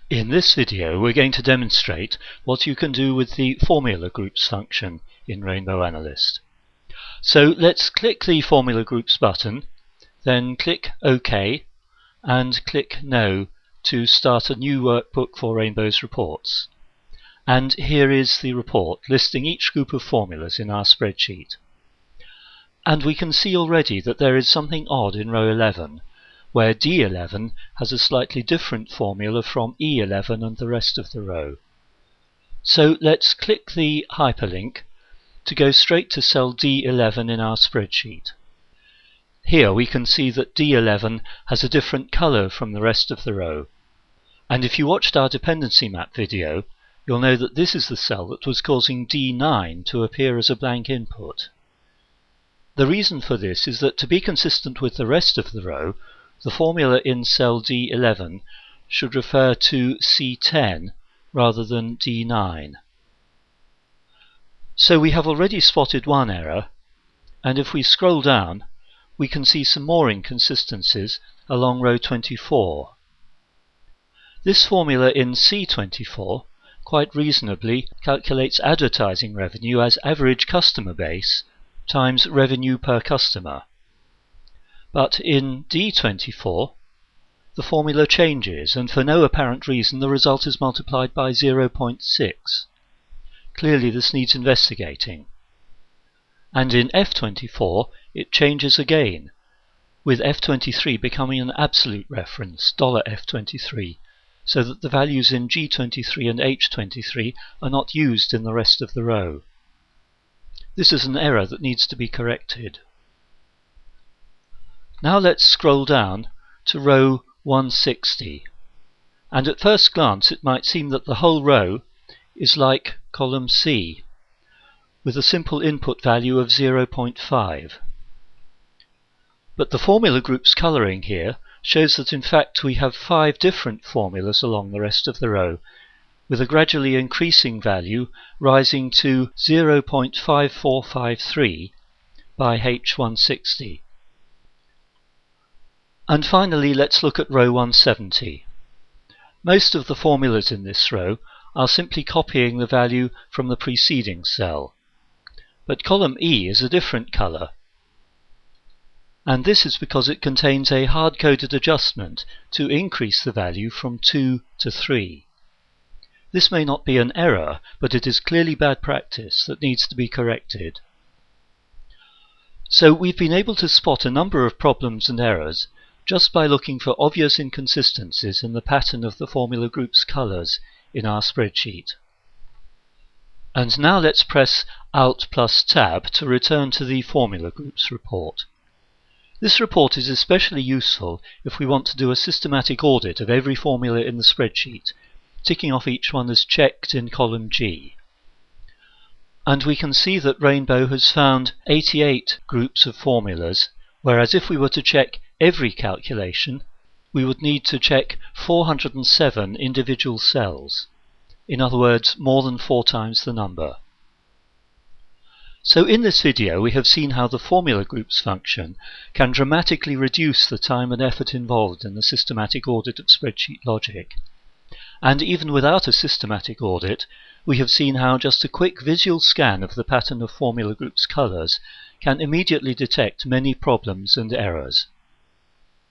In this video we're going to demonstrate what you can do with the formula groups function in Rainbow Analyst. So let's click the formula groups button, then click OK and click No to start a new workbook for Rainbow's reports. And here is the report listing each group of formulas in our spreadsheet. And we can see already that there is something odd in row 11, where D11 has a slightly different formula from E11 and the rest of the row. So let's click the hyperlink to go straight to cell D11 in our spreadsheet. Here we can see that D11 has a different color from the rest of the row. And if you watched our dependency map video, you'll know that this is the cell that was causing D9 to appear as a blank input. The reason for this is that to be consistent with the rest of the row, the formula in cell D11 should refer to C10 rather than D9. So we have already spotted one error, and if we scroll down, we can see some more inconsistencies along row 24. This formula in C24 quite reasonably calculates advertising revenue as average customer base times revenue per customer. But in D24, the formula changes, and for no apparent reason the result is multiplied by 0.6. Clearly this needs investigating. And in F24, it changes again, with F23 becoming an absolute reference, $F23, so that the values in G23 and H23 are not used in the rest of the row. This is an error that needs to be corrected. Now let's scroll down to row 160, and at first glance it might seem that the whole row is like column C, with a simple input value of 0.5. But the formula group's colouring here shows that in fact we have 5 different formulas along the rest of the row, with a gradually increasing value rising to 0.5453 by H160. And finally, let's look at row 170. Most of the formulas in this row are simply copying the value from the preceding cell. But column E is a different colour, and this is because it contains a hard-coded adjustment to increase the value from 2 to 3. This may not be an error, but it is clearly bad practice that needs to be corrected. So we've been able to spot a number of problems and errors just by looking for obvious inconsistencies in the pattern of the formula group's colours in our spreadsheet. And now let's press Alt plus Tab to return to the formula groups report. This report is especially useful if we want to do a systematic audit of every formula in the spreadsheet, ticking off each one as checked in column G. And we can see that Rainbow has found 88 groups of formulas, whereas if we were to check every calculation, we would need to check 407 individual cells. In other words, more than 4 times the number. So in this video we have seen how the formula groups function can dramatically reduce the time and effort involved in the systematic audit of spreadsheet logic. And even without a systematic audit, we have seen how just a quick visual scan of the pattern of formula groups colours can immediately detect many problems and errors.